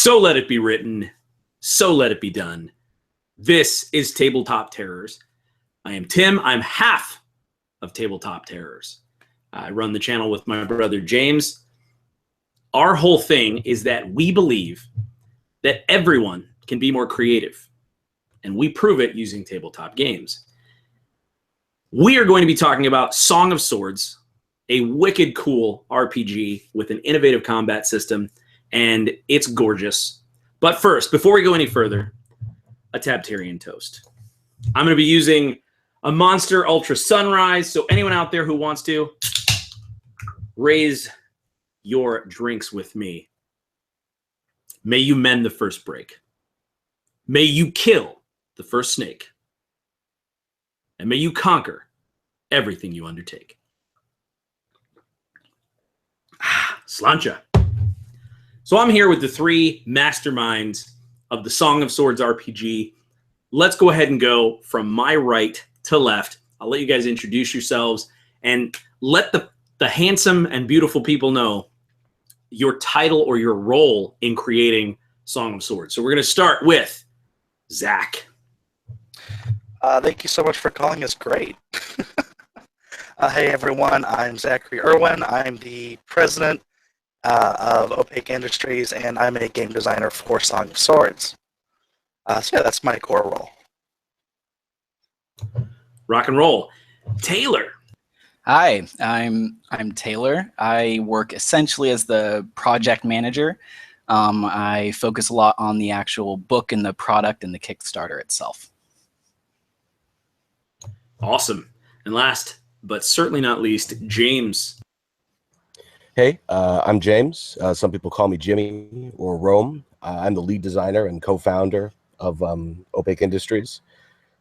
So let it be written, so let it be done. This is Tabletop Terrors. I am Tim. I'm half of Tabletop Terrors. I run the channel with my brother James. Our whole thing is that we believe that everyone can be more creative, and we prove it using tabletop games. We are going to be talking about Song of Swords, a wicked cool RPG with an innovative combat system, and it's gorgeous. But first, before we go any further, a Tabtarian toast. I'm going to be using a Monster Ultra Sunrise, so anyone out there who wants to, raise your drinks with me. May you mend the first break. May you kill the first snake. And may you conquer everything you undertake. Slancha. So I'm here with the three masterminds of the Song of Swords RPG. Let's go ahead and go from my right to left. I'll let you guys introduce yourselves and let the handsome and beautiful people know your title or your role in creating Song of Swords. So we're going to start with Zach. Thank you so much for calling us great. Hey everyone, I'm Zachary Irwin. I'm the president of WHOAH Industries, and I'm a game designer for Song of Swords. So yeah, that's my core role. Rock and roll. Taylor. Hi, I'm Taylor. I work essentially as the project manager. I focus a lot on the actual book and the product and the Kickstarter itself. Awesome. And last, but certainly not least, James. Hey, I'm James. Some people call me Jimmy or Rome. I'm the lead designer and co-founder of WHOAH Industries.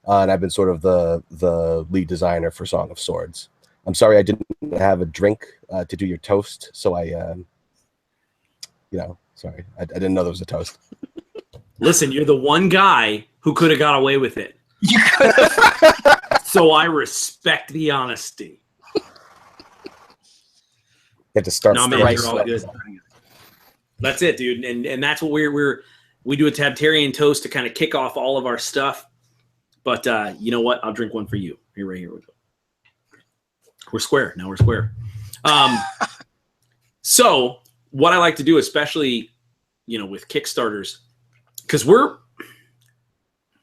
And I've been sort of the lead designer for Song of Swords. I'm sorry I didn't have a drink to do your toast, so sorry. I didn't know there was a toast. Listen, you're the one guy who could have got away with it. You could have. So I respect the honesty. You have to start No, the man, right you're all good. That's it, dude. And that's what we do a Tabtarian toast to kind of kick off all of our stuff. But you know what? I'll drink one for you. Here we go. We're square. Now we're square. So what I like to do, especially, with Kickstarters, because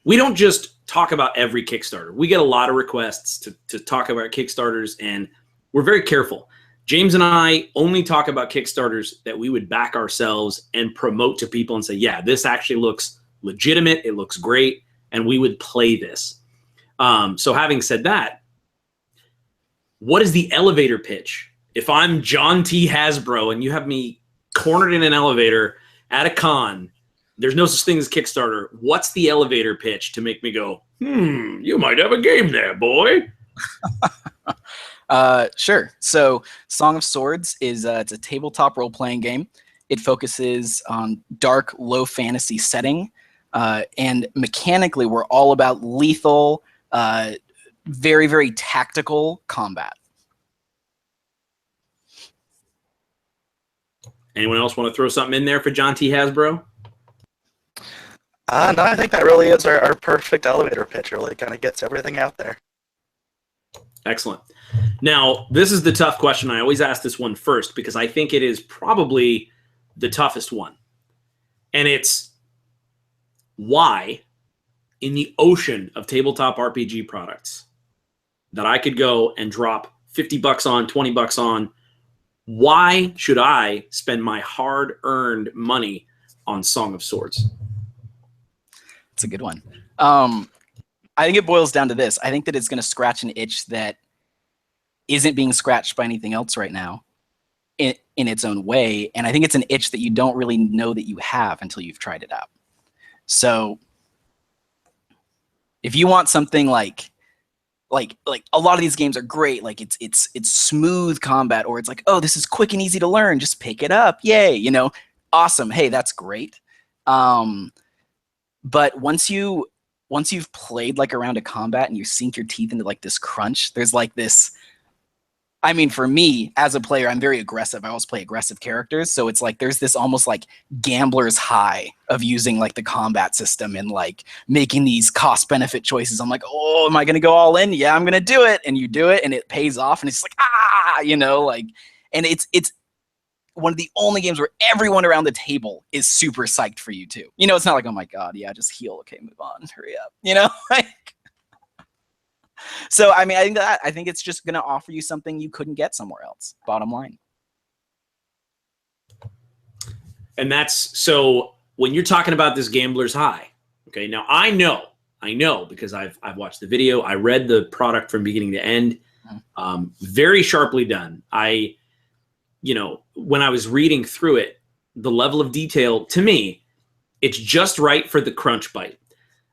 we don't just talk about every Kickstarter. We get a lot of requests to talk about Kickstarters, and we're very careful. James and I only talk about Kickstarters that we would back ourselves and promote to people and say, yeah, this actually looks legitimate. It looks great. And we would play this. So having said that, what is the elevator pitch? If I'm John T. Hasbro and you have me cornered in an elevator at a con, there's no such thing as Kickstarter. What's the elevator pitch to make me go, you might have a game there, boy? Sure. So Song of Swords is it's a tabletop role-playing game. It focuses on dark, low fantasy setting. And mechanically, we're all about lethal, very, very tactical combat. Anyone else want to throw something in there for John T. Hasbro? No, I think that really is our perfect elevator pitch. It really kind of gets everything out there. Excellent. Now, this is the tough question. I always ask this one first because I think it is probably the toughest one. And it's why, in the ocean of tabletop RPG products that I could go and drop $50 on, $20 on, why should I spend my hard-earned money on Song of Swords? It's a good one. I think it boils down to this. I think that it's going to scratch an itch that isn't being scratched by anything else right now in its own way. And I think it's an itch that you don't really know that you have until you've tried it out. So if you want something like a lot of these games are great, like it's smooth combat, or it's like, oh, this is quick and easy to learn, just pick it up, yay, awesome, hey, that's great. But once you've played like a round of combat and you sink your teeth into like this crunch, there's like this, I mean, for me as a player, I'm very aggressive. I always play aggressive characters. So it's like there's this almost like gambler's high of using like the combat system and like making these cost benefit choices. I'm like, oh, am I going to go all in? Yeah, I'm going to do it. And you do it and it pays off. And it's like, you know, like, and it's one of the only games where everyone around the table is super psyched for you too. You know, it's not like, oh my God, yeah, just heal. Okay, move on, hurry up. You know, like. So, I mean, I think it's just going to offer you something you couldn't get somewhere else, bottom line. And that's, so when you're talking about this gambler's high, okay, now I know because I've watched the video, I read the product from beginning to end, very sharply done. You know, when I was reading through it, the level of detail, to me, it's just right for the crunch bite.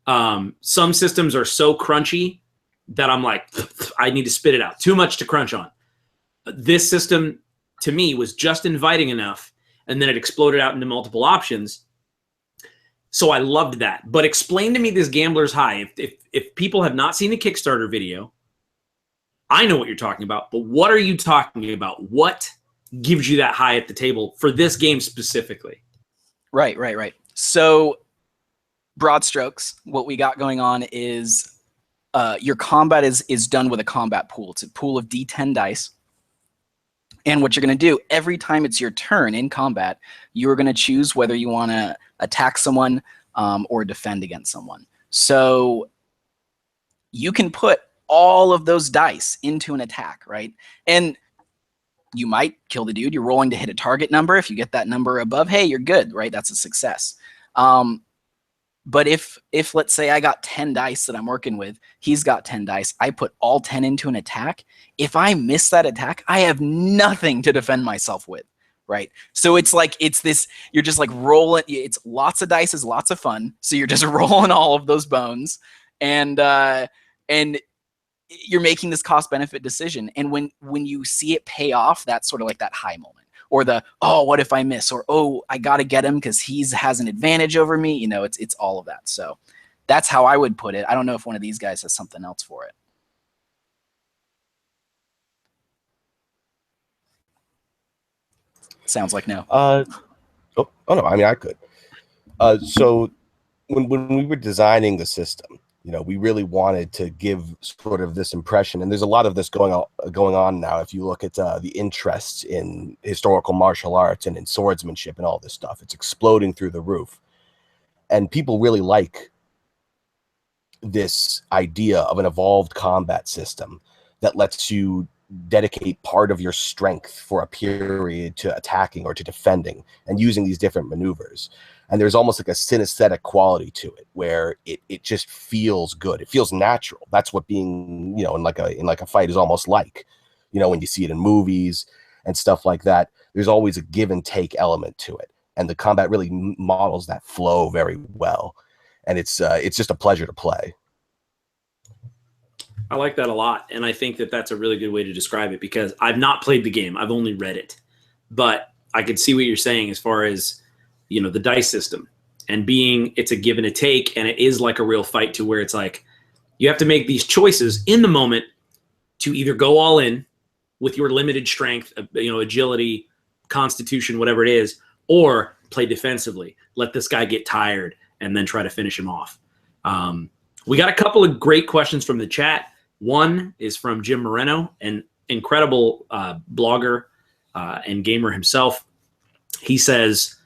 Some systems are so crunchy that I'm like, I need to spit it out. Too much to crunch on. This system, to me, was just inviting enough, and then it exploded out into multiple options. So I loved that. But explain to me this gambler's high. If people have not seen the Kickstarter video, I know what you're talking about, but what are you talking about? What gives you that high at the table for this game specifically? Right. So broad strokes, what we got going on is your combat is done with a combat pool. It's a pool of D10 dice. And what you're going to do every time it's your turn in combat, you're going to choose whether you want to attack someone or defend against someone. So you can put all of those dice into an attack, right? And you might kill the dude. You're rolling to hit a target number. If you get that number above, hey, you're good, right? That's a success. But if let's say I got 10 dice that I'm working with, he's got 10 dice, I put all 10 into an attack. If I miss that attack, I have nothing to defend myself with, right? So it's like, it's this, you're just like rolling, it's lots of dice is lots of fun. So you're just rolling all of those bones and you're making this cost benefit decision. And when you see it pay off, that's sort of like that high moment. Or the, oh, what if I miss? Or, oh, I got to get him because has an advantage over me. You know, it's all of that. So that's how I would put it. I don't know if one of these guys has something else for it. Sounds like no. Oh no, I mean I could. So when we were designing the system, you know, we really wanted to give sort of this impression, and there's a lot of this going on now. If you look at the interest in historical martial arts and in swordsmanship and all this stuff, it's exploding through the roof, and people really like this idea of an evolved combat system that lets you dedicate part of your strength for a period to attacking or to defending and using these different maneuvers. And there's almost like a synesthetic quality to it where it just feels good. It feels natural. That's what being, you know, in like a fight is almost like, you know, when you see it in movies and stuff like that, there's always a give and take element to it. And the combat really models that flow very well. And it's just a pleasure to play. I like that a lot. And I think that that's a really good way to describe it because I've not played the game. I've only read it. But I could see what you're saying as far as, you know, the dice system and it's a give and a take, and it is like a real fight to where it's like you have to make these choices in the moment to either go all in with your limited strength, you know, agility, constitution, whatever it is, or play defensively. Let this guy get tired and then try to finish him off. We got a couple of great questions from the chat. One is from Jim Moreno, an incredible blogger and gamer himself. He says,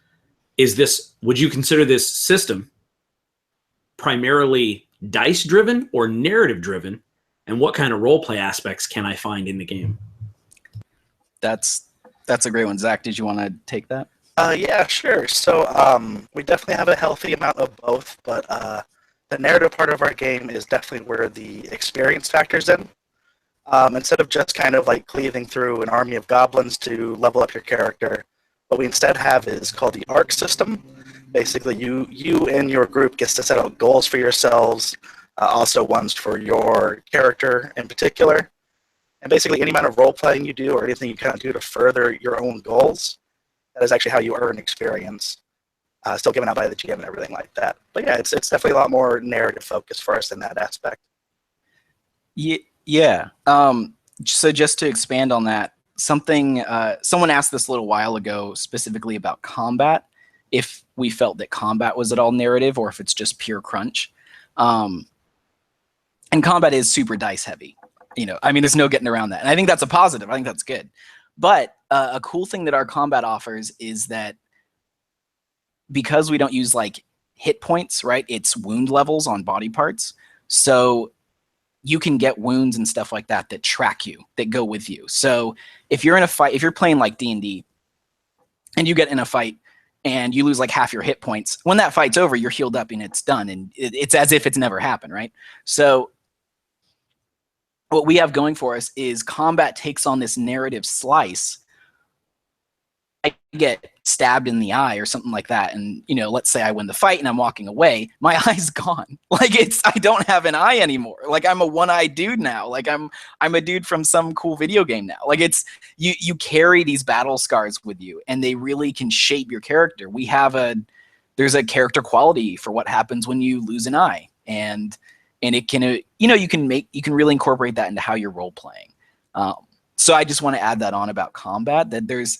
would you consider this system primarily dice driven or narrative driven? And what kind of role play aspects can I find in the game? That's a great one. Zach, did you want to take that? Yeah, sure. So we definitely have a healthy amount of both, but the narrative part of our game is definitely where the experience factors in. Instead of just kind of like cleaving through an army of goblins to level up your character, what we instead have is called the arc system. Basically, you and your group gets to set out goals for yourselves, also ones for your character in particular. And basically, any amount of role-playing you do or anything you kind of do to further your own goals, that is actually how you earn experience. Still given out by the GM and everything like that. But yeah, it's definitely a lot more narrative focused for us in that aspect. Yeah. So just to expand on that, something someone asked this a little while ago specifically about combat, if we felt that combat was at all narrative or if it's just pure crunch. And combat is super dice heavy. You know, I mean, there's no getting around that. And I think that's a positive. I think that's good. But a cool thing that our combat offers is that because we don't use like hit points, right? It's wound levels on body parts. So you can get wounds and stuff like that that track you, that go with you. So if you're in a fight, if you're playing like D&D and you get in a fight and you lose like half your hit points, when that fight's over, you're healed up and it's done. And it's as if it's never happened, right? So what we have going for us is combat takes on this narrative slice. I get stabbed in the eye or something like that, and you know, let's say I win the fight and I'm walking away, my eye's gone. Like I don't have an eye anymore. Like I'm a one-eyed dude now. Like I'm a dude from some cool video game now. Like it's you carry these battle scars with you, and they really can shape your character. There's a character quality for what happens when you lose an eye, and it can you can really incorporate that into how you're role playing. So I just want to add that on about combat, that there's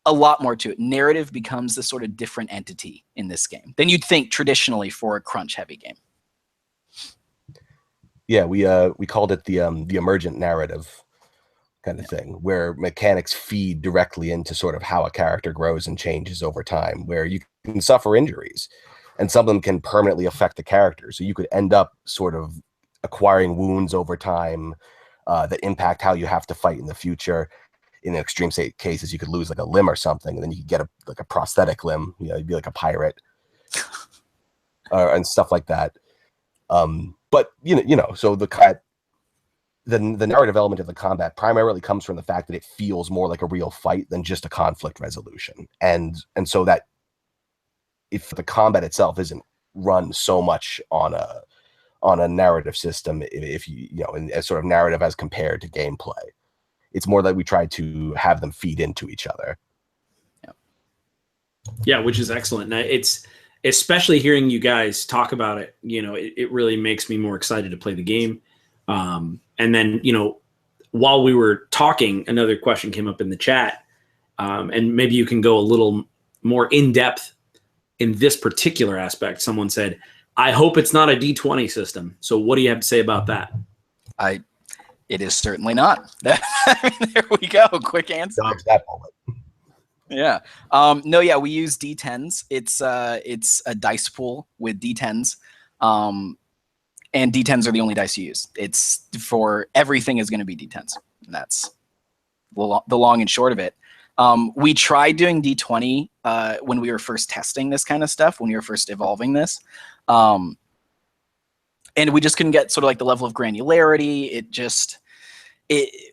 a lot more to it. Narrative becomes the sort of different entity in this game than you'd think traditionally for a crunch heavy game. Yeah, we called it the emergent narrative kind of thing, where mechanics feed directly into sort of how a character grows and changes over time, where you can suffer injuries and some of them can permanently affect the character. So you could end up sort of acquiring wounds over time that impact how you have to fight in the future. In extreme cases, you could lose like a limb or something, and then you could get a prosthetic limb. You know, you'd be like a pirate, and stuff like that. But so the narrative element of the combat primarily comes from the fact that it feels more like a real fight than just a conflict resolution, and so that if the combat itself isn't run so much on a narrative system, if in a sort of narrative as compared to gameplay. It's more that we try to have them feed into each other. Yeah, which is excellent. And it's especially hearing you guys talk about it, it really makes me more excited to play the game. And then, while we were talking, another question came up in the chat. And maybe you can go a little more in depth in this particular aspect. Someone said, I hope it's not a D20 system. So what do you have to say about that? It is certainly not. I mean, there we go. Quick answer. Dodge that bullet. Yeah. No, yeah, we use D10s. It's a dice pool with D10s. And D10s are the only dice you use. It's for everything is going to be D10s. And that's the long and short of it. We tried doing D20 when we were first testing this kind of stuff, when we were first evolving this. And we just couldn't get sort of like the level of granularity.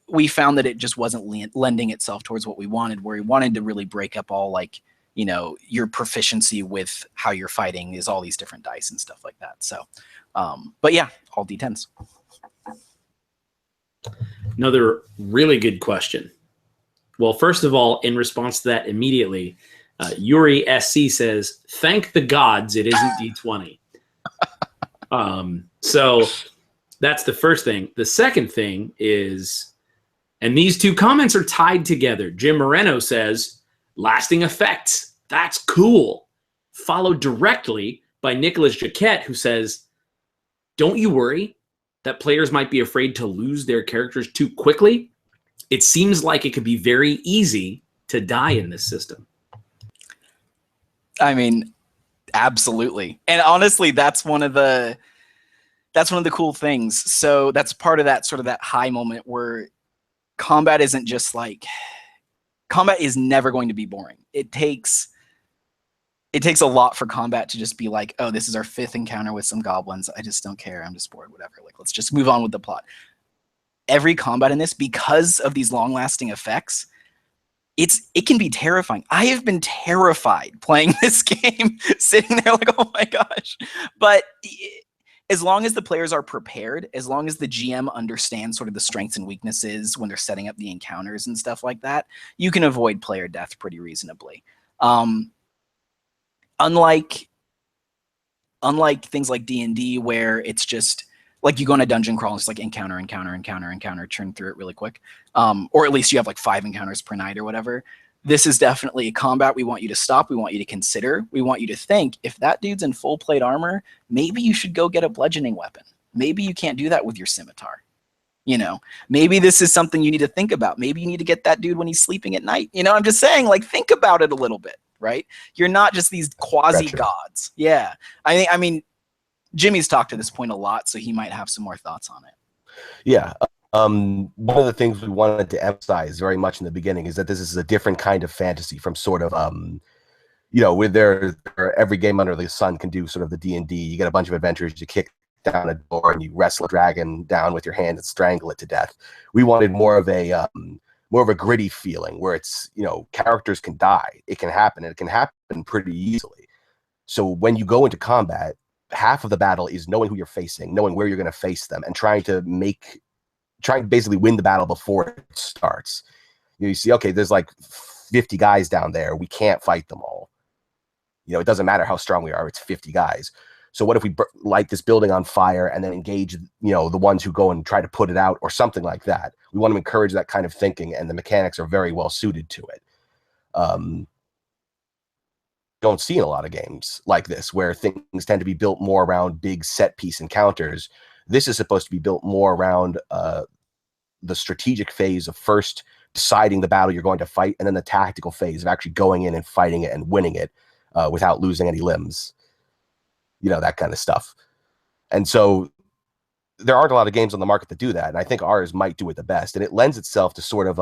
We found that it just wasn't lending itself towards what we wanted, where we wanted to really break up all like, your proficiency with how you're fighting is all these different dice and stuff like that. So, but yeah, all D10s. Another really good question. Well, first of all, in response to that immediately, Yuri SC says, thank the gods it isn't D20. So that's the first thing. The second thing is, and these two comments are tied together. Jim Moreno says, lasting effects. That's cool. Followed directly by Nicholas Jaquette, who says, don't you worry that players might be afraid to lose their characters too quickly? It seems like it could be very easy to die in this system. I mean, absolutely. And honestly, that's one of the cool things. So that's part of that sort of that high moment where combat isn't just like, combat is never going to be boring. It takes a lot for combat to just be like, oh, this is our 5th encounter with some goblins. I just don't care. I'm just bored, whatever. Like, let's just move on with the plot. Every combat in this, because of these long-lasting effects, it can be terrifying. I have been terrified playing this game, sitting there like, oh my gosh. But as long as the players are prepared, as long as the GM understands sort of the strengths and weaknesses when they're setting up the encounters and stuff like that, you can avoid player death pretty reasonably. Unlike things like D&D where it's just like you go on a dungeon crawl and it's like encounter, churn through it really quick. Or at least you have like 5 encounters per night or whatever. This is definitely a combat we want you to stop. We want you to consider. We want you to think, if that dude's in full plate armor, maybe you should go get a bludgeoning weapon. Maybe you can't do that with your scimitar. You know, maybe this is something you need to think about. Maybe you need to get that dude when he's sleeping at night. You know, I'm just saying, like, think about it a little bit, right? You're not just these quasi gods. Yeah. I mean, Jimmy's talked to this point a lot, so he might have some more thoughts on it. Yeah. One of the things we wanted to emphasize very much in the beginning is that this is a different kind of fantasy from sort of, you know, with every game under the sun can do sort of the D&D. You get a bunch of adventures, you kick down a door and you wrestle a dragon down with your hand and strangle it to death. We wanted more of a gritty feeling where it's, you know, characters can die. It can happen, and it can happen pretty easily. So when you go into combat, half of the battle is knowing who you're facing, knowing where you're going to face them, and trying to basically win the battle before it starts. You see, okay, there's like 50 guys down there. We can't fight them all. You know, it doesn't matter how strong we are. It's 50 guys. So what if we light this building on fire and then engage, you know, the ones who go and try to put it out or something like that? We want to encourage that kind of thinking, and the mechanics are very well suited to it. Don't see in a lot of games like this, where things tend to be built more around big set piece encounters. This is supposed to be built more around the strategic phase of first deciding the battle you're going to fight, and then the tactical phase of actually going in and fighting it and winning it without losing any limbs. You know, that kind of stuff. And so there aren't a lot of games on the market that do that, and I think ours might do it the best. And it lends itself to sort of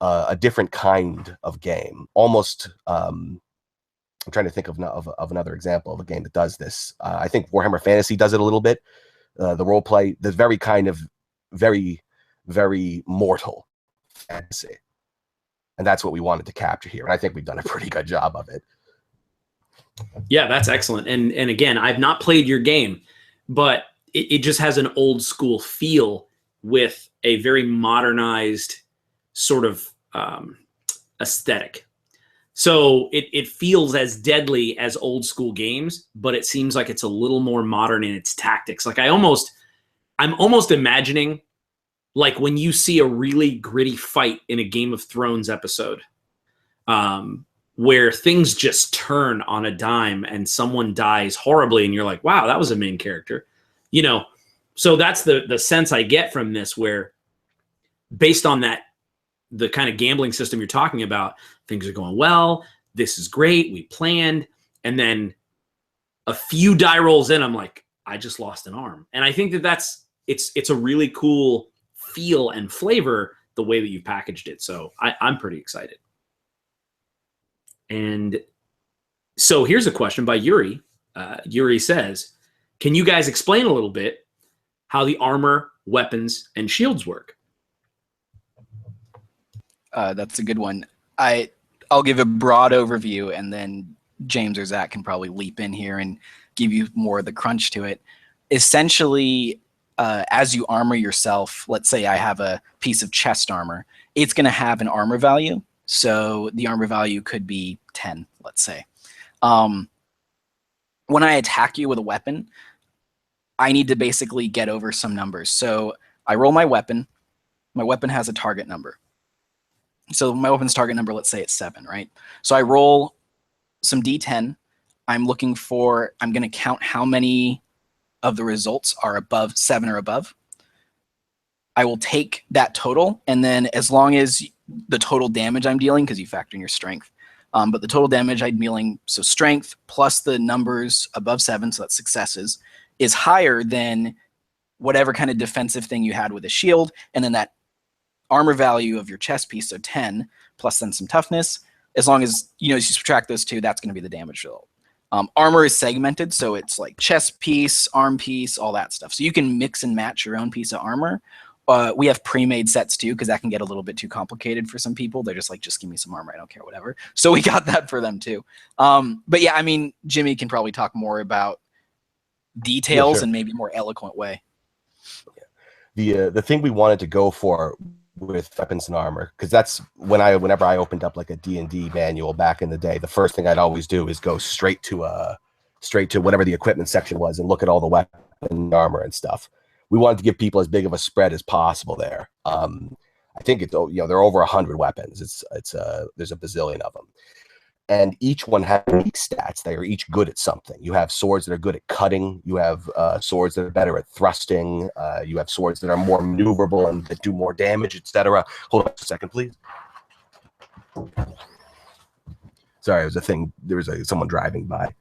a different kind of game. Almost, I'm trying to think of another example of a game that does this. I think Warhammer Fantasy does it a little bit. The role play, the very kind of very, very mortal fantasy. And that's what we wanted to capture here. And I think we've done a pretty good job of it. Yeah, that's excellent. And again, I've not played your game, but it just has an old school feel with a very modernized sort of aesthetic. So it feels as deadly as old school games, but it seems like it's a little more modern in its tactics. Like I'm almost imagining like when you see a really gritty fight in a Game of Thrones episode, where things just turn on a dime and someone dies horribly and you're like, wow, that was a main character. You know, so that's the sense I get from this, where based on that, the kind of gambling system you're talking about, things are going well. This is great. We planned. And then a few die rolls in, I'm like, I just lost an arm. And I think it's a really cool feel and flavor the way that you've packaged it. So I'm pretty excited. And so here's a question by Yuri. Yuri says, can you guys explain a little bit how the armor, weapons, and shields work? That's a good one. I'll give a broad overview, and then James or Zach can probably leap in here and give you more of the crunch to it. Essentially, as you armor yourself, let's say I have a piece of chest armor, it's going to have an armor value. So the armor value could be 10, let's say. When I attack you with a weapon, I need to basically get over some numbers. So I roll my weapon. My weapon has a target number. So my weapon's target number, let's say it's 7, right? So I roll some D10. I'm going to count how many of the results are above 7 or above. I will take that total, and then as long as the total damage I'm dealing, because you factor in your strength, but the total damage I'm dealing, so strength plus the numbers above 7, so that's successes, is higher than whatever kind of defensive thing you had with a shield, and then that armor value of your chest piece, so 10, plus then some toughness. As long as, you know, as you subtract those two, that's going to be the damage result. Armor is segmented, so it's like chest piece, arm piece, all that stuff. So you can mix and match your own piece of armor. We have pre-made sets too, because that can get a little bit too complicated for some people. They're just like, just give me some armor, I don't care, whatever. So we got that for them too. But yeah, I mean, Jimmy can probably talk more about details in maybe a more eloquent way. Yeah. The thing we wanted to go for with weapons and armor, because that's whenever I opened up like a D&D manual back in the day, the first thing I'd always do is go straight to whatever the equipment section was and look at all the weapons and armor and stuff. We wanted to give people as big of a spread as possible there. I think it's, you know, there are over 100 weapons. There's a bazillion of them. And each one has unique stats. They are each good at something. You have swords that are good at cutting. You have swords that are better at thrusting. You have swords that are more maneuverable and that do more damage, etc. Hold on a second, please. Sorry, it was a thing. There was someone driving by.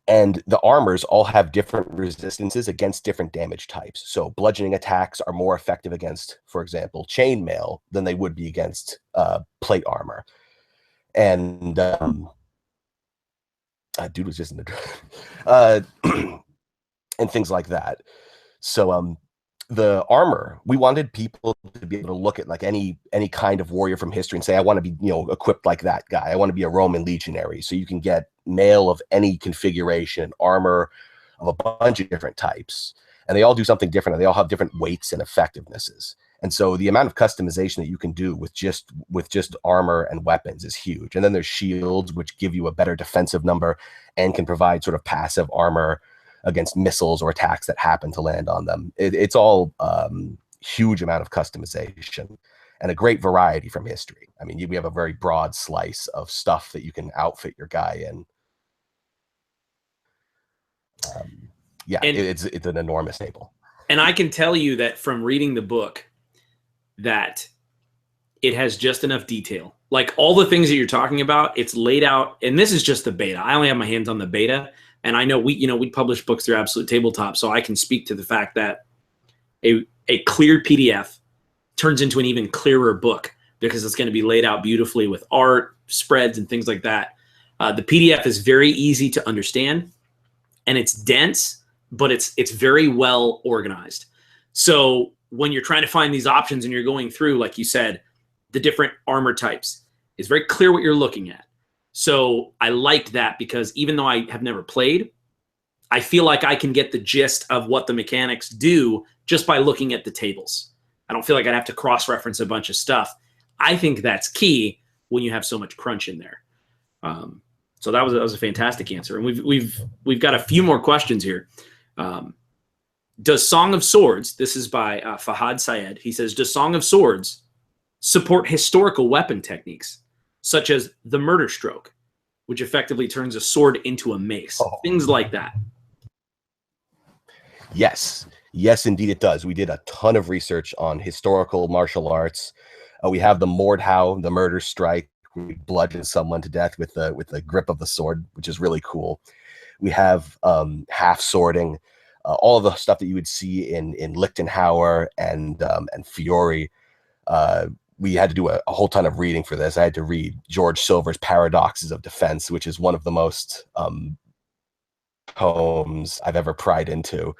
And the armors all have different resistances against different damage types. So bludgeoning attacks are more effective against, for example, chainmail than they would be against plate armor. And dude was just in the and things like that. So the armor, we wanted people to be able to look at like any kind of warrior from history and say, I want to be, you know, equipped like that guy. I want to be a Roman legionary. So you can get mail of any configuration, armor of a bunch of different types, and they all do something different, and they all have different weights and effectivenesses. And so the amount of customization that you can do with just armor and weapons is huge. And then there's shields, which give you a better defensive number and can provide sort of passive armor against missiles or attacks that happen to land on them. It's all huge amount of customization and a great variety from history. I mean, we have a very broad slice of stuff that you can outfit your guy in. Yeah, it's an enormous table. And I can tell you that from reading the book, that it has just enough detail. Like all the things that you're talking about, it's laid out, and this is just the beta. I only have my hands on the beta, and I know we publish books through Absolute Tabletop, so I can speak to the fact that a clear PDF turns into an even clearer book because it's going to be laid out beautifully with art, spreads, and things like that. The PDF is very easy to understand, and it's dense, but it's very well organized. So when you're trying to find these options and you're going through, like you said, the different armor types, it's very clear what you're looking at. So I liked that because even though I have never played, I feel like I can get the gist of what the mechanics do just by looking at the tables. I don't feel like I'd have to cross-reference a bunch of stuff. I think that's key when you have so much crunch in there. So that was a fantastic answer. And we've got a few more questions here. Does Song of Swords, this is by Fahad Syed, he says, does Song of Swords support historical weapon techniques, such as the murder stroke, which effectively turns a sword into a mace? Things like that. Yes. Yes, indeed it does. We did a ton of research on historical martial arts. We have the Mordhau, the murder strike. We bludgeon someone to death with the grip of the sword, which is really cool. We have half swording. All of the stuff that you would see in Lichtenhauer and Fiore. We had to do a whole ton of reading for this. I had to read George Silver's Paradoxes of Defense, which is one of the most poems I've ever pried into.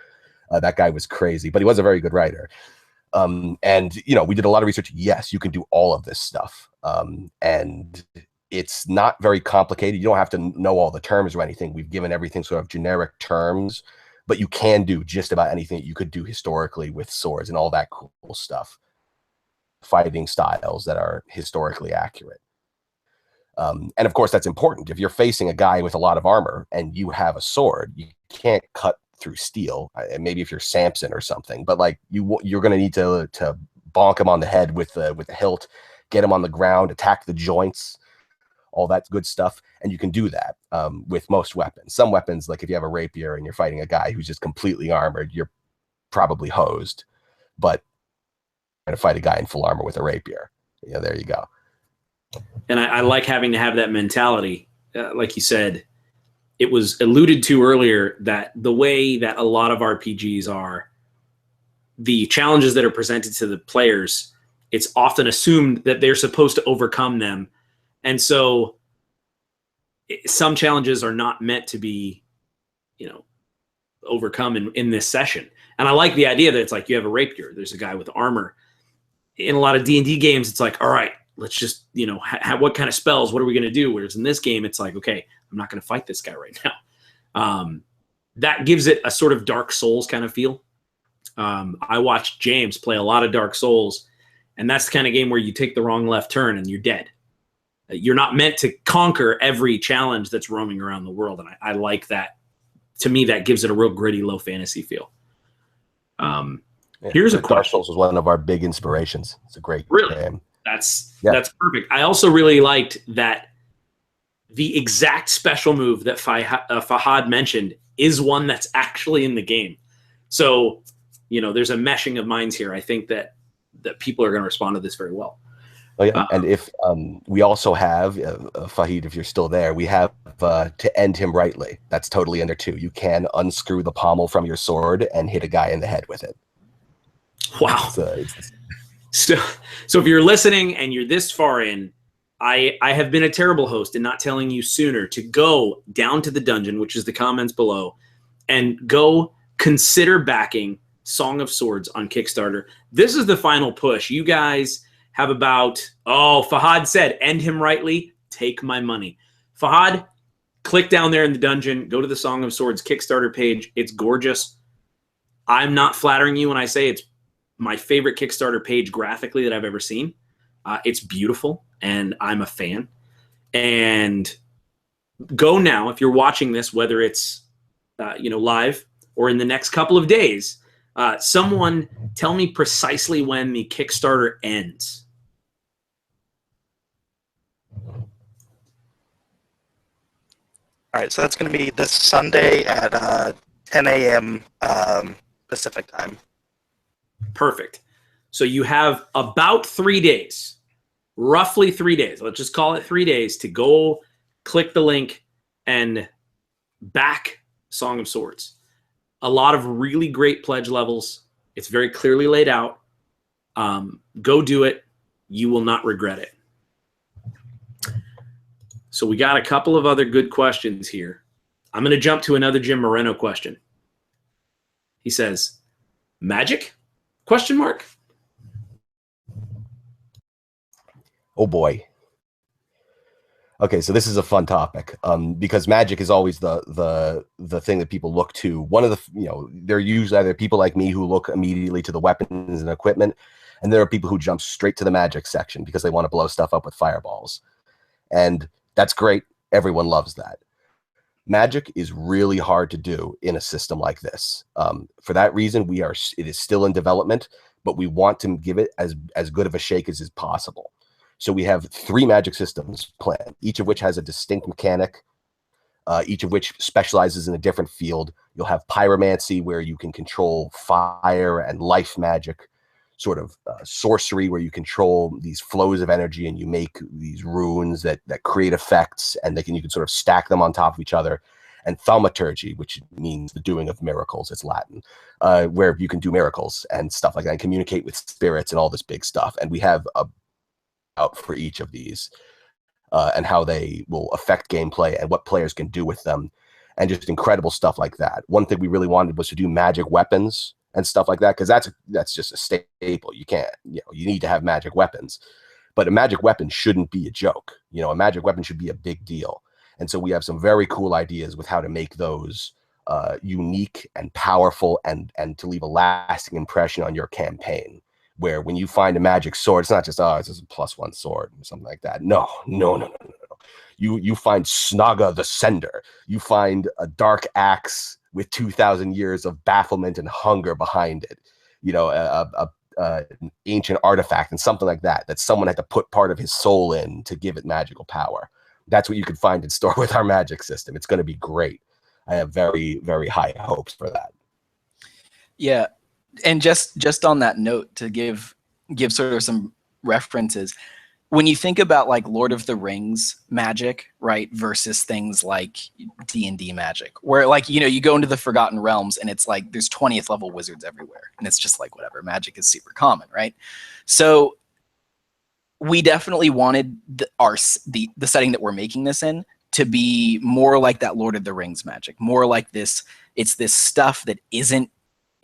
That guy was crazy, but he was a very good writer. And, you know, we did a lot of research. Yes, you can do all of this stuff. And it's not very complicated. You don't have to know all the terms or anything. We've given everything sort of generic terms, but you can do just about anything that you could do historically with swords and all that cool stuff. Fighting styles that are historically accurate. And of course, that's important. If you're facing a guy with a lot of armor and you have a sword, you can't cut through steel. Maybe if you're Samson or something, but like you're going to need to bonk him on the head with the hilt, get him on the ground, attack the joints, all that good stuff. And you can do that with most weapons. Some weapons, like if you have a rapier and you're fighting a guy who's just completely armored, you're probably hosed. But to fight a guy in full armor with a rapier, there you go. And I like having to have that mentality. Like you said, it was alluded to earlier that the way that a lot of RPGs are, the challenges that are presented to the players, it's often assumed that they're supposed to overcome them. And so some challenges are not meant to be, overcome in this session. And I like the idea that it's like you have a rapier, there's a guy with armor. In a lot of D&D games, it's like, all right, let's just, what kind of spells, what are we going to do? Whereas in this game, it's like, okay, I'm not going to fight this guy right now. That gives it a sort of Dark Souls kind of feel. I watched James play a lot of Dark Souls, and that's the kind of game where you take the wrong left turn and you're dead. You're not meant to conquer every challenge that's roaming around the world, and I like that to me, that gives it a real gritty, low fantasy feel. Here's a question. Dark Souls was one of our big inspirations. It's a great game. That's perfect. I also really liked that the exact special move that Fahad mentioned is one that's actually in the game. So, there's a meshing of minds here. I think that people are going to respond to this very well. Oh yeah, and if we also have Fahid, if you're still there, we have to end him rightly. That's totally in there too. You can unscrew the pommel from your sword and hit a guy in the head with it. Wow. So if you're listening and you're this far in, I have been a terrible host in not telling you sooner to go down to the dungeon, which is the comments below, and go consider backing Song of Swords on Kickstarter. This is the final push. You guys have about, Fahad said, end him rightly, take my money. Fahad, click down there in the dungeon, go to the Song of Swords Kickstarter page. It's gorgeous. I'm not flattering you when I say it's my favorite Kickstarter page graphically that I've ever seen. It's beautiful, and I'm a fan. And go now, if you're watching this, whether it's live or in the next couple of days, someone tell me precisely when the Kickstarter ends. All right, so that's going to be this Sunday at 10 a.m. Pacific time. Perfect. So you have about 3 days, roughly 3 days. Let's just call it 3 days to go click the link and back Song of Swords. A lot of really great pledge levels. It's very clearly laid out. Go do it. You will not regret it. So we got a couple of other good questions here. I'm going to jump to another Jim Moreno question. He says, magic? Question mark? Oh boy. Okay, so this is a fun topic because magic is always the thing that people look to. One of the, there are usually either people like me who look immediately to the weapons and equipment, and there are people who jump straight to the magic section because they want to blow stuff up with fireballs. And that's great. Everyone loves that. Magic is really hard to do in a system like this. For that reason, it is still in development, but we want to give it as good of a shake as is possible. So we have 3 magic systems planned, each of which has a distinct mechanic, each of which specializes in a different field. You'll have pyromancy, where you can control fire and life magic, sort of sorcery, where you control these flows of energy and you make these runes that create effects, and you can sort of stack them on top of each other. And thaumaturgy, which means the doing of miracles, it's Latin, where you can do miracles and stuff like that and communicate with spirits and all this big stuff. And we have out for each of these and how they will affect gameplay and what players can do with them, and just incredible stuff like that. One thing we really wanted was to do magic weapons and stuff like that, because that's just a staple. You can't, you need to have magic weapons, but a magic weapon shouldn't be a joke. A magic weapon should be a big deal. And so we have some very cool ideas with how to make those unique and powerful and to leave a lasting impression on your campaign, where when you find a magic sword, it's not just, it's just a +1 sword or something like that. No. You find Snaga the Sender. You find a dark axe with 2,000 years of bafflement and hunger behind it. An ancient artifact and something like that someone had to put part of his soul in to give it magical power. That's what you can find in store with our magic system. It's going to be great. I have very, very high hopes for that. Yeah. And just on that note, to give sort of some references, when you think about like Lord of the Rings magic, right, versus things like D&D magic, where like, you go into the Forgotten Realms and it's like there's 20th level wizards everywhere, and it's just like whatever, magic is super common, right? So we definitely wanted the setting that we're making this in to be more like that Lord of the Rings magic, more like this. It's this stuff that isn't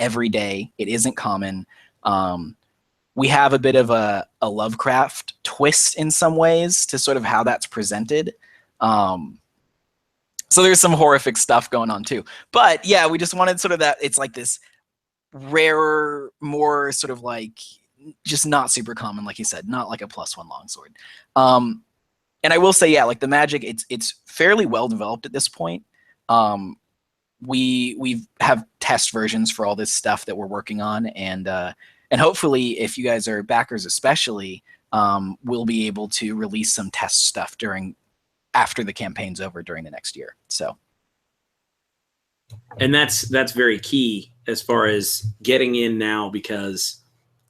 every day. It isn't common. We have a bit of a Lovecraft twist in some ways to sort of how that's presented. So there's some horrific stuff going on too. But yeah, we just wanted sort of that. It's like this rarer, more sort of like just not super common, like you said, not like a +1 longsword. And I will say, yeah, like the magic, it's fairly well developed at this point. we have test versions for all this stuff that we're working on, and hopefully, if you guys are backers, especially, we'll be able to release some test stuff after the campaign's over during the next year. So, and that's very key as far as getting in now, because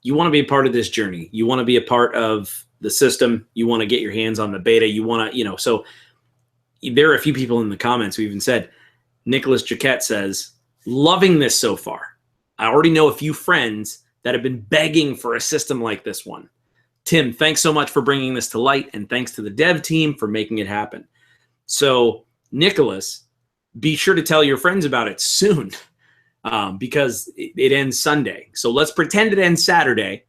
you want to be a part of this journey. You want to be a part of the system. You want to get your hands on the beta. You want to, so there are a few people in the comments who even said, Nicholas Jaquette says, loving this so far. I already know a few friends that have been begging for a system like this one. Tim, thanks so much for bringing this to light, and thanks to the dev team for making it happen. So, Nicholas, be sure to tell your friends about it soon, because it ends Sunday. So let's pretend it ends Saturday,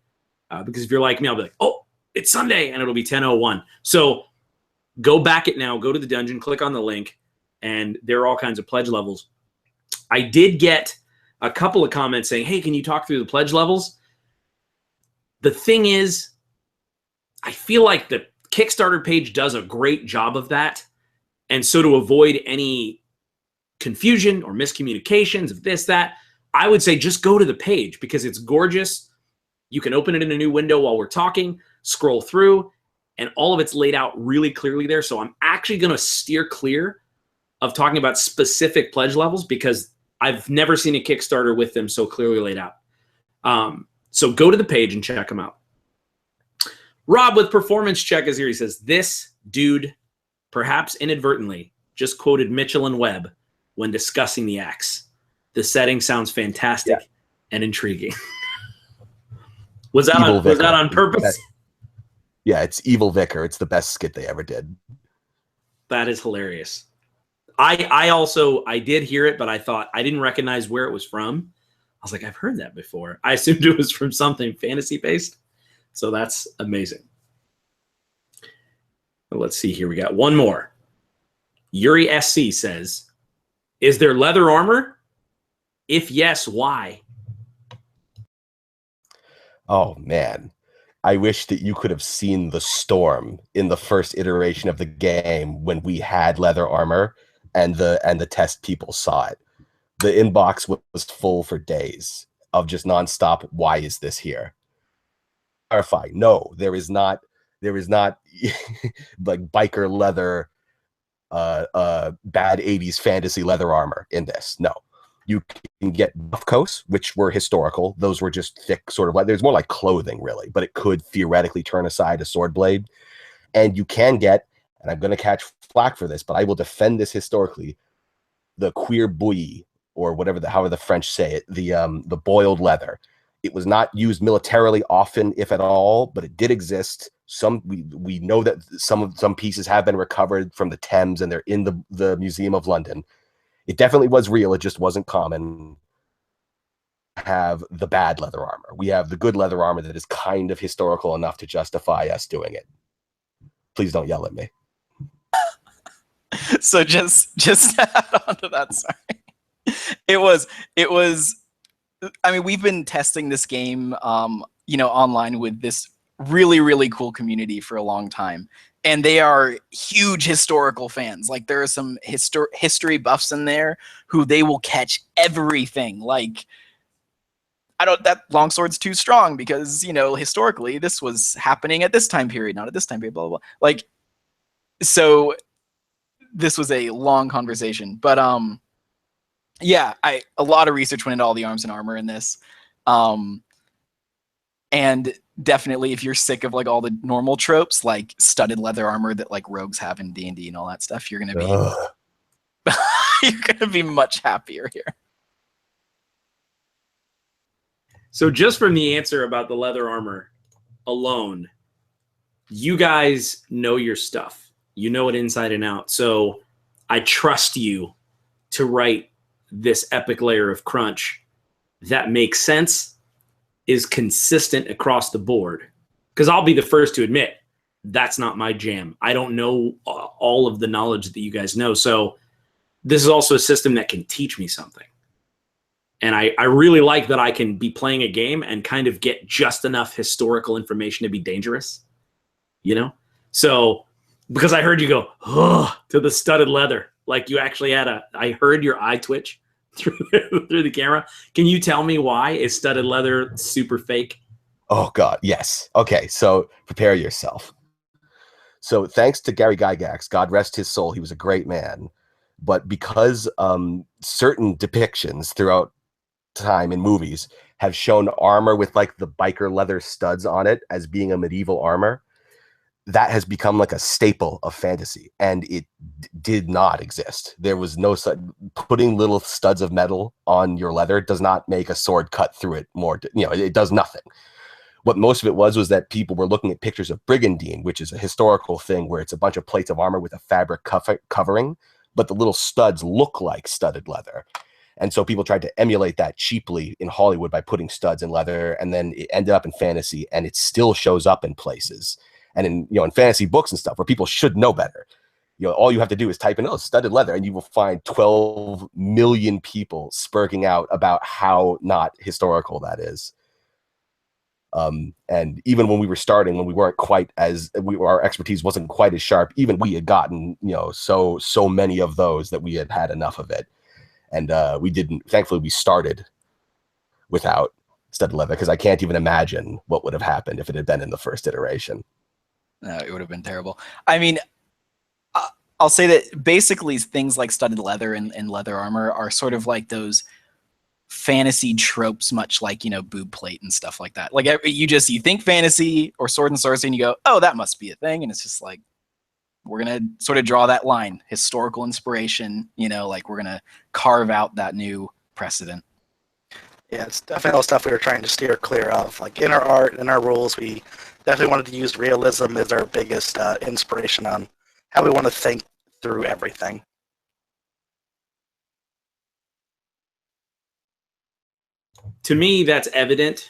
because if you're like me, I'll be like, oh, it's Sunday, and it'll be 10:01. So go back it now, go to the dungeon, click on the link, and there are all kinds of pledge levels. I did get a couple of comments saying, hey, can you talk through the pledge levels? The thing is, I feel like the Kickstarter page does a great job of that. And so to avoid any confusion or miscommunications of this, that, I would say just go to the page because it's gorgeous. You can open it in a new window while we're talking, scroll through, and all of it's laid out really clearly there. So I'm actually going to steer clear of talking about specific pledge levels because I've never seen a Kickstarter with them so clearly laid out. So go to the page and check them out. Rob with Performance Check is here. He says, this dude, perhaps inadvertently, just quoted Mitchell and Webb when discussing the axe. The setting sounds fantastic and intriguing. Was that on purpose? Yeah, it's Evil Vicar. It's the best skit they ever did. That is hilarious. I did hear it, but I thought I didn't recognize where it was from. I was like, I've heard that before. I assumed it was from something fantasy based. So that's amazing. Let's see here. We got one more. Yuri SC says, is there leather armor? If yes, why? Oh, man. I wish that you could have seen the storm in the first iteration of the game when we had leather armor and the test people saw it. The inbox was full for days of just nonstop, why is this here? Clarify, no, there is not like biker leather, bad 80s fantasy leather armor in this. No. You can get buff coats, which were historical. Those were just thick, sort of like, there's more like clothing, really, but it could theoretically turn aside a sword blade. And you can get, and I'm going to catch flack for this, but I will defend this historically, the cuir bouilli, or whatever however the French say it, the boiled leather. It was not used militarily often, if at all, but it did exist. We know that some pieces have been recovered from the Thames, and they're in the Museum of London. It definitely was real. It just wasn't common. Have the bad leather armor. We have the good leather armor that is kind of historical enough to justify us doing it. Please don't yell at me. So just to add on to that, sorry. It was. I mean, we've been testing this game, online with this really, really cool community for a long time. And they are huge historical fans. Like, there are some history buffs in there who they will catch everything. Like, that longsword's too strong because, historically this was happening at this time period, not at this time period, blah, blah, blah. Like, so this was a long conversation. But, yeah, a lot of research went into all the arms and armor in this. And definitely, if you're sick of like all the normal tropes, like studded leather armor that like rogues have in D&D and all that stuff, you're gonna be much happier here. So just from the answer about the leather armor alone, you guys know your stuff. You know it inside and out. So I trust you to write this epic layer of crunch that makes sense, is consistent across the board. Because I'll be the first to admit, that's not my jam. I don't know all of the knowledge that you guys know. So this is also a system that can teach me something. And I really like that I can be playing a game and kind of get just enough historical information to be dangerous, So, because I heard you go, to the studded leather. Like you actually had I heard your eye twitch through the camera. Can you tell me why is studded leather super fake? Oh God, yes. Okay, so prepare yourself. So thanks to Gary Gygax, God rest his soul, he was a great man. But because certain depictions throughout time in movies have shown armor with like the biker leather studs on it as being a medieval armor, that has become like a staple of fantasy, and it did not exist. There was no putting little studs of metal on your leather does not make a sword cut through it more. It does nothing. What most of it was that people were looking at pictures of brigandine, which is a historical thing where it's a bunch of plates of armor with a fabric covering, but the little studs look like studded leather. And so people tried to emulate that cheaply in Hollywood by putting studs in leather, and then it ended up in fantasy, and it still shows up in places. And in fantasy books and stuff where people should know better. All you have to do is type in, oh, studded leather, and you will find 12 million people spurting out about how not historical that is. And even when we were starting, when we weren't quite as our expertise wasn't quite as sharp, even we had gotten, so many of those that we had enough of it. And we didn't, thankfully we started without studded leather, because I can't even imagine what would have happened if it had been in the first iteration. No, it would have been terrible. I mean, I'll say that basically things like studded leather and leather armor are sort of like those fantasy tropes, much like, boob plate and stuff like that. Like you think fantasy or sword and sorcery and you go, oh, that must be a thing. And it's just like, we're going to sort of draw that line, historical inspiration, like we're going to carve out that new precedent. Yeah, it's definitely all stuff we were trying to steer clear of. Like in our art, in our rules, we definitely wanted to use realism as our biggest inspiration on how we want to think through everything. To me, that's evident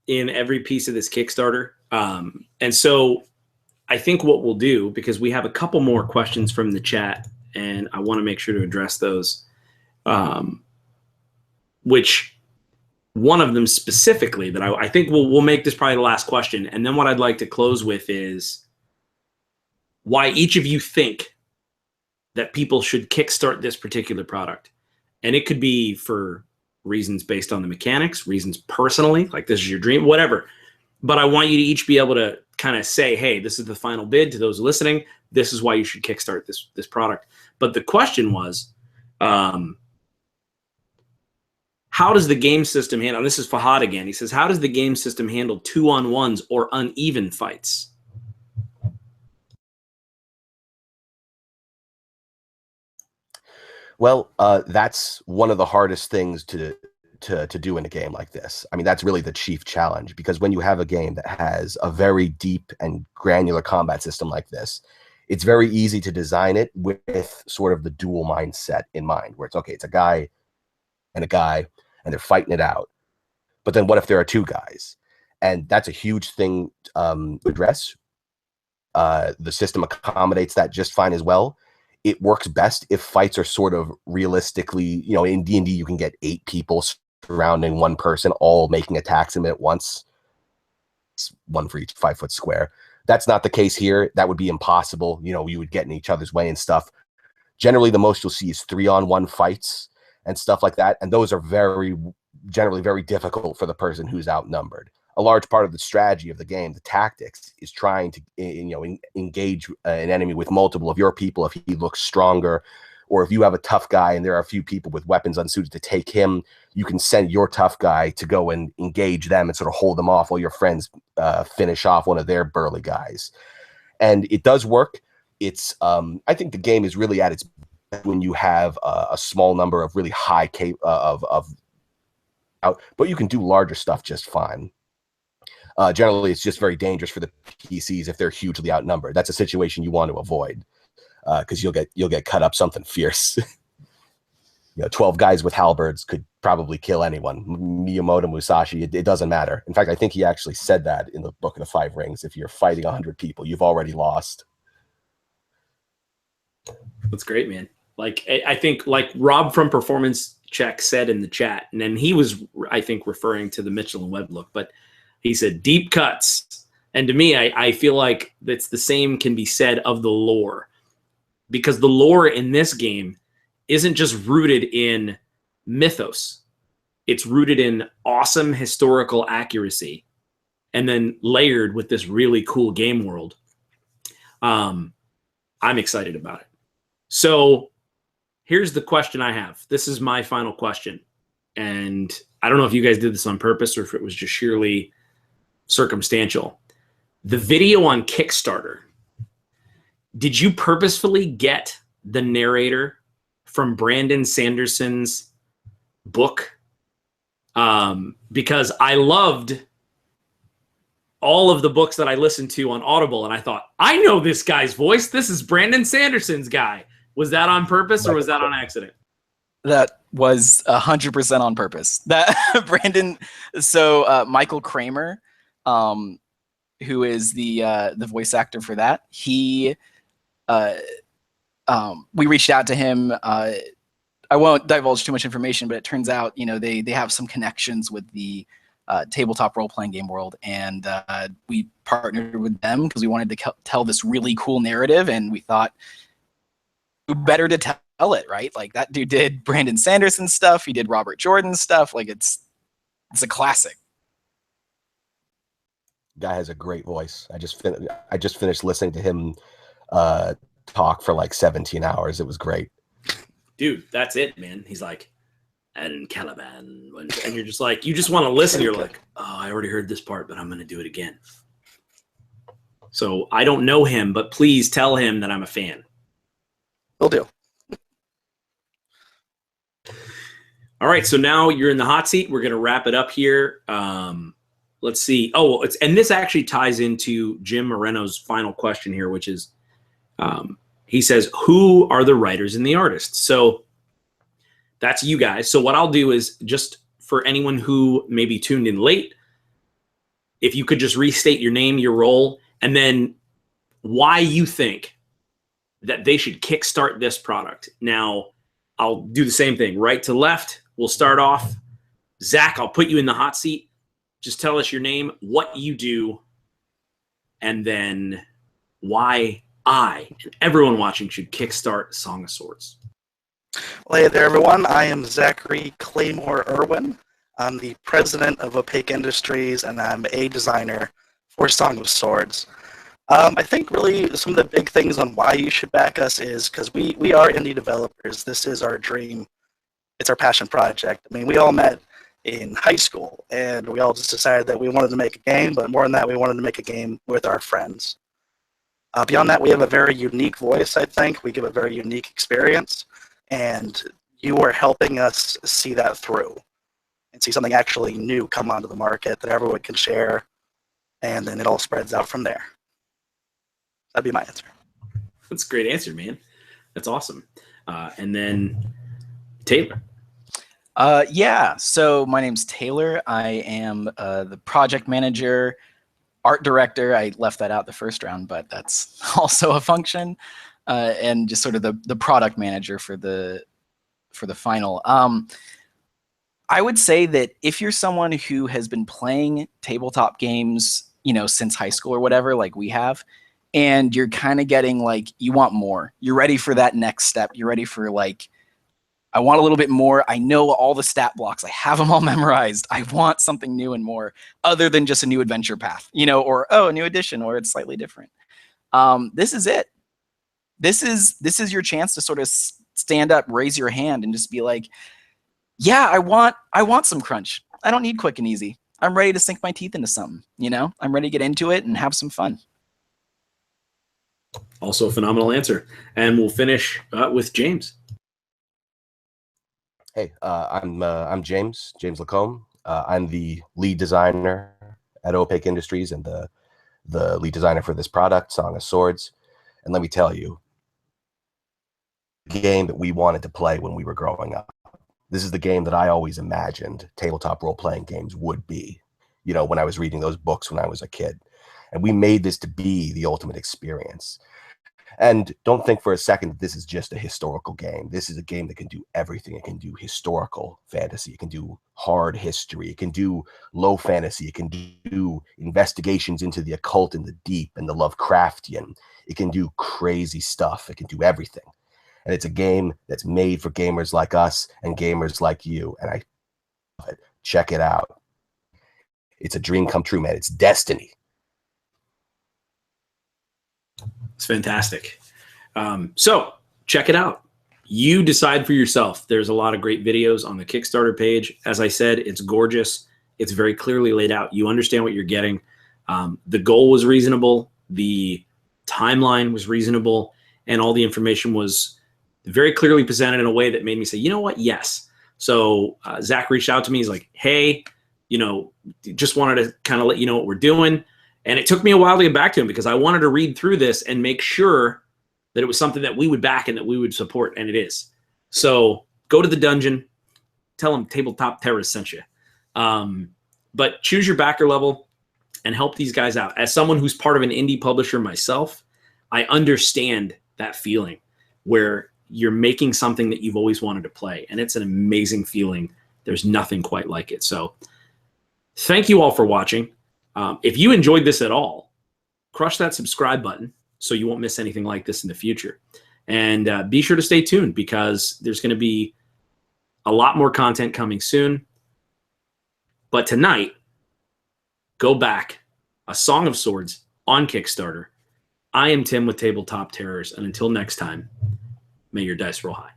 in every piece of this Kickstarter. And so I think what we'll do, because we have a couple more questions from the chat, and I want to make sure to address those, which one of them specifically that I think we'll make this probably the last question. And then what I'd like to close with is why each of you think that people should kickstart this particular product. And it could be for reasons based on the mechanics, reasons personally, like this is your dream, whatever. But I want you to each be able to kind of say, hey, this is the final bid to those listening. This is why you should kickstart this product. But the question was, how does the game system handle, and this is Fahad again, he says, how does the game system handle 2-on-1s or uneven fights? Well, that's one of the hardest things to do in a game like this. I mean, that's really the chief challenge, because when you have a game that has a very deep and granular combat system like this, it's very easy to design it with sort of the dual mindset in mind, where it's, okay, it's a guy, and they're fighting it out. But then what if there are two guys? And that's a huge thing to address. The system accommodates that just fine as well. It works best if fights are sort of realistically, in D&D, you can get 8 people surrounding one person, all making attacks at once. It's one for each 5-foot square. That's not the case here. That would be impossible. You would get in each other's way and stuff. Generally, the most you'll see is 3-on-1 fights and stuff like that. And those are generally very difficult for the person who's outnumbered. A large part of the strategy of the game, the tactics, is trying to engage an enemy with multiple of your people if he looks stronger, or if you have a tough guy and there are a few people with weapons unsuited to take him, you can send your tough guy to go and engage them and sort of hold them off while your friends finish off one of their burly guys. And it does work. It's I think the game is really at its best when you have a small number of really high but you can do larger stuff just fine. Generally, it's just very dangerous for the PCs if they're hugely outnumbered. That's a situation you want to avoid, because you'll get cut up something fierce. 12 guys with halberds could probably kill anyone. Miyamoto, Musashi, it doesn't matter. In fact, I think he actually said that in the Book of the Five Rings. If you're fighting 100 people, you've already lost. That's great, man. Like, I think, like Rob from Performance Check said in the chat, and then he was, I think, referring to the Mitchell and Webb look, but he said deep cuts. And to me, I feel like that's the same can be said of the lore, because the lore in this game isn't just rooted in mythos. It's rooted in awesome historical accuracy and then layered with this really cool game world. I'm excited about it. So here's the question I have. This is my final question. And I don't know if you guys did this on purpose or if it was just sheerly circumstantial. The video on Kickstarter, did you purposefully get the narrator from Brandon Sanderson's book? Because I loved all of the books that I listened to on Audible, and I thought, I know this guy's voice. This is Brandon Sanderson's guy. Was that on purpose or was that on accident? That was 100% on purpose. That Brandon, so Michael Kramer, who is the voice actor for that, he, we reached out to him. I won't divulge too much information, but it turns out, you know, they have some connections with the tabletop role-playing game world, and we partnered with them because we wanted to tell this really cool narrative, and we thought, who better to tell it, right? Like, that dude did Brandon Sanderson stuff, he did Robert Jordan stuff. Like, it's a classic. Guy has a great voice. I just finished listening to him talk for like 17 hours. It was great. Dude, that's it, man. He's like, and Caliban. And you're just like, you just want to listen. You're like, oh, I already heard this part, but I'm going to do it again. So I don't know him, but please tell him that I'm a fan. Will do. All right. So now you're in the hot seat. We're going to wrap it up here. Let's see. Oh, and this actually ties into Jim Moreno's final question here, which is, he says, who are the writers and the artists? So that's you guys. So what I'll do is, just for anyone who maybe tuned in late, if you could just restate your name, your role, and then why you think that they should kickstart this product. Now, I'll do the same thing, right to left. We'll start off. Zach, I'll put you in the hot seat. Just tell us your name, what you do, and then why I and everyone watching should kickstart Song of Swords. Well, hey there, everyone. I am Zachary Claymore Irwin. I'm the president of Opaque Industries, and I'm a designer for Song of Swords. I think really some of the big things on why you should back us is because we are indie developers. This is our dream. It's our passion project. I mean, we all met in high school, and we all just decided that we wanted to make a game, but more than that, we wanted to make a game with our friends. Beyond that, we have a very unique voice, I think. We give a very unique experience, and you are helping us see that through and see something actually new come onto the market that everyone can share, and then it all spreads out from there. That'd be my answer. That's a great answer, man. That's awesome. And then Taylor. Yeah, so my name's Taylor. I am the project manager, art director. I left that out the first round, but that's also a function. And just sort of the product manager for the final. I would say that if you're someone who has been playing tabletop games, you know, since high school or whatever, like we have, and you're kind of getting like, you want more. You're ready for that next step. You're ready for like, I want a little bit more. I know all the stat blocks. I have them all memorized. I want something new and more other than just a new adventure path, you know, or, oh, a new edition, or it's slightly different. This is it. This is your chance to sort of stand up, raise your hand, and just be like, yeah, I want some crunch. I don't need quick and easy. I'm ready to sink my teeth into something, you know? I'm ready to get into it and have some fun. Also a phenomenal answer. And we'll finish with James. Hey, I'm James Lacombe. I'm the lead designer at Opaque Industries and the lead designer for this product, Song of Swords. And let me tell you, the game that we wanted to play when we were growing up. This is the game that I always imagined tabletop role-playing games would be, you know, when I was reading those books when I was a kid. And we made this to be the ultimate experience. And don't think for a second that this is just a historical game. This is a game that can do everything. It can do historical fantasy. It can do hard history. It can do low fantasy. It can do investigations into the occult and the deep and the Lovecraftian. It can do crazy stuff. It can do everything. and it's a game that's made for gamers like us and gamers like you. And I love it. Check it out. It's a dream come true, man. It's destiny. It's fantastic. So check it out. You decide for yourself. There's a lot of great videos on the Kickstarter page. As I said, it's gorgeous. It's very clearly laid out. You understand what you're getting. The goal was reasonable. The timeline was reasonable. And all the information was very clearly presented in a way that made me say, you know what? Yes. So Zach reached out to me. He's like, hey, just wanted to kind of let you know what we're doing. And it took me a while to get back to him because I wanted to read through this and make sure that it was something that we would back and that we would support, and it is. So go to the dungeon, tell them Tabletop Terrors sent you. But choose your backer level and help these guys out. As someone who's part of an indie publisher myself, I understand that feeling where you're making something that you've always wanted to play, and it's an amazing feeling. There's nothing quite like it. So thank you all for watching. If you enjoyed this at all, crush that subscribe button so you won't miss anything like this in the future. And be sure to stay tuned because there's going to be a lot more content coming soon. But tonight, go back, A Song of Swords on Kickstarter. I am Tim with Tabletop Terrors, and until next time, may your dice roll high.